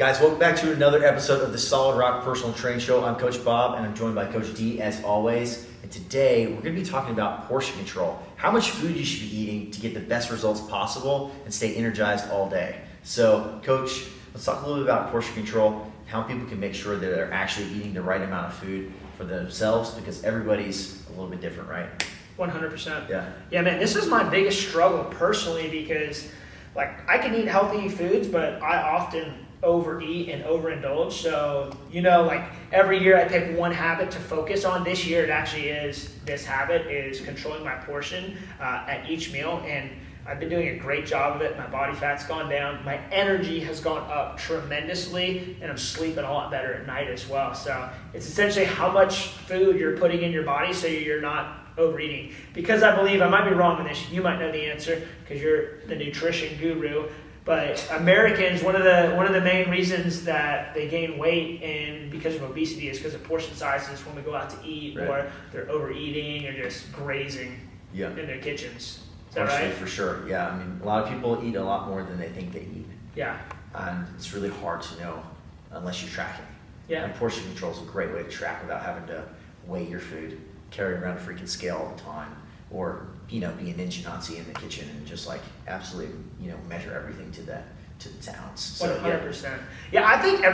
Guys, welcome back to another episode of the Solid Rock Personal Training Show. I'm Coach Bob, and I'm joined by Coach D as always. And today, we're going to be talking about portion control. How much food you should be eating to get the best results possible and stay energized all day. So, Coach, let's talk a little bit about portion control, how people can make sure that they're actually eating the right amount of food for themselves, because everybody's a little bit different, right? 100%. Yeah, man, this is my biggest struggle personally because, I can eat healthy foods, but I often overeat and overindulge. So, every year I pick one habit to focus on. This year it actually is, this habit is controlling my portion at each meal. And I've been doing a great job of it. My body fat's gone down. My energy has gone up tremendously, and I'm sleeping a lot better at night as well. So it's essentially how much food you're putting in your body so you're not overeating. Because I believe, I might be wrong on this, you might know the answer because you're the nutrition guru, but Americans, one of the main reasons that they gain weight and because of obesity is because of portion sizes when we go out to eat, right, or they're overeating or just grazing in their kitchens. Is that right? For sure. Yeah, I mean, a lot of people eat a lot more than they think they eat. Yeah. And it's really hard to know unless you're tracking. Yeah. And portion control is a great way to track without having to weigh your food, carry around a freaking scale all the time, or be a ninja Nazi in the kitchen and just absolutely measure everything to the ounce. So, 100%. Yeah, I think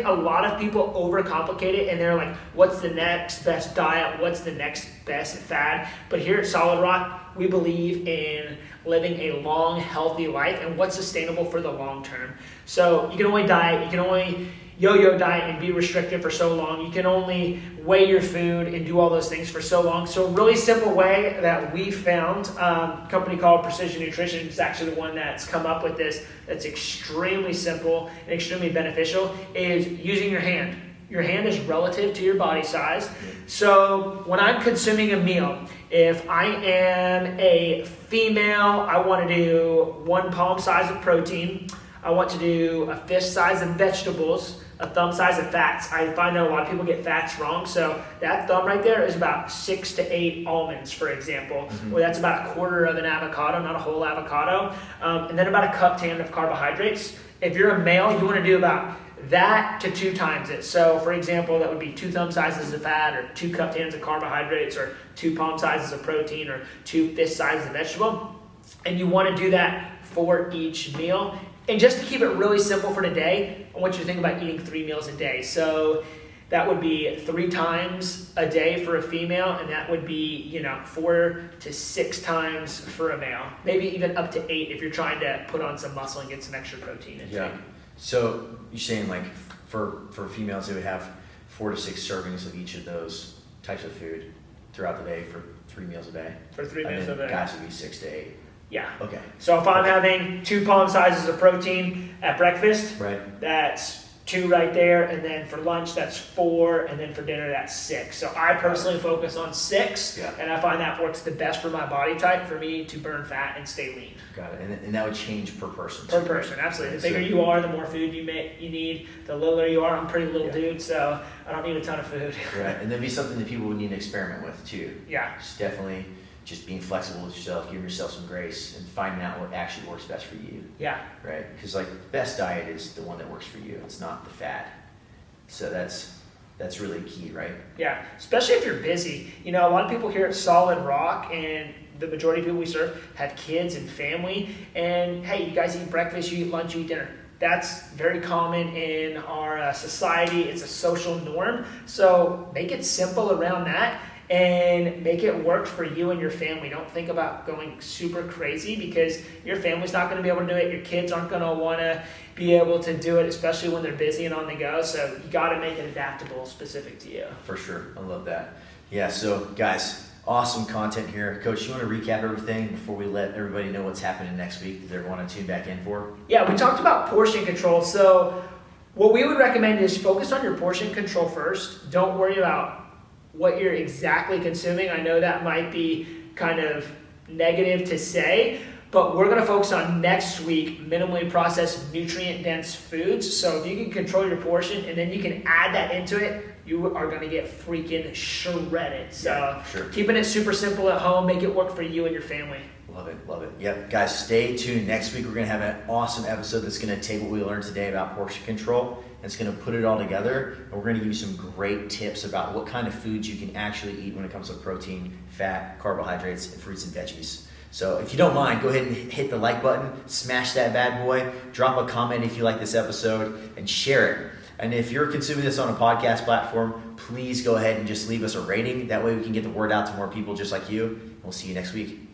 a lot of people overcomplicate it and they're like, what's the next best diet? What's the next best fad? But here at Solid Rock, we believe in living a long, healthy life and what's sustainable for the long term. So you can only diet, you can only yo-yo diet and be restricted for so long. You can only weigh your food and do all those things for so long. So a really simple way that we found, a company called Precision Nutrition is actually the one that's come up with this, that's extremely simple and extremely beneficial, is using your hand. Your hand is relative to your body size. So when I'm consuming a meal, if I am a female, I want to do 1 palm size of protein. I want to do a fist size of vegetables, a thumb size of fats. I find that a lot of people get fats wrong. So that thumb right there is about 6 to 8 almonds, for example. Or that's about a quarter of an avocado, not a whole avocado. And then about a cup tan of carbohydrates. If you're a male, you want to do about that to 2 times it. So for example, that would be 2 thumb sizes of fat, or 2 cup tans of carbohydrates, or 2 palm sizes of protein, or 2 fist sizes of vegetable. And you want to do that for each meal. And just to keep it really simple for today, I want you to think about eating 3 meals a day. So that would be 3 times a day for a female, and that would be 4 to 6 times for a male. Maybe even up to 8 if you're trying to put on some muscle and get some extra protein intake. Yeah. So you're saying for females they would have 4 to 6 servings of each of those types of food throughout the day for 3 meals a day. For 3 meals a day. Guys would be 6 to 8. Yeah. Okay. So if I'm having 2 palm sizes of protein at breakfast, right, that's 2 right there, and then for lunch that's 4, and then for dinner that's 6. So I personally focus on 6, and I find that works the best for my body type for me to burn fat and stay lean. Got it. And that would change per person. Per person, absolutely. The bigger you are, the more food you need. The littler you are, I'm a pretty little dude, so I don't need a ton of food. Right, and that'd be something that people would need to experiment with too. Yeah. Just definitely just being flexible with yourself, giving yourself some grace, and finding out what actually works best for you. Yeah. Right? Because the best diet is the one that works for you. It's not the fad. So that's really key, right? Yeah, especially if you're busy. A lot of people here at Solid Rock, and the majority of people we serve have kids and family, and hey, you guys eat breakfast, you eat lunch, you eat dinner. That's very common in our society. It's a social norm. So make it simple around that and make it work for you and your family. Don't think about going super crazy because your family's not going to be able to do it. Your kids aren't going to want to be able to do it, especially when they're busy and on the go. So you got to make it adaptable, specific to you. For sure. I love that. Yeah, so guys, awesome content here. Coach, you want to recap everything before we let everybody know what's happening next week that they're going to tune back in for? Yeah, we talked about portion control. So what we would recommend is focus on your portion control first. Don't worry about what you're exactly consuming. I know that might be kind of negative to say, but we're going to focus on next week minimally processed nutrient-dense foods. So if you can control your portion and then you can add that into it, you are going to get freaking shredded. So yeah, sure. Keeping it super simple at home, make it work for you and your family. Love it, love it. Yep, guys, stay tuned. Next week, we're going to have an awesome episode that's going to take what we learned today about portion control, and it's going to put it all together, and we're going to give you some great tips about what kind of foods you can actually eat when it comes to protein, fat, carbohydrates, and fruits and veggies. So if you don't mind, go ahead and hit the like button, smash that bad boy, drop a comment if you like this episode, and share it. And if you're consuming this on a podcast platform, please go ahead and just leave us a rating. That way we can get the word out to more people just like you. We'll see you next week.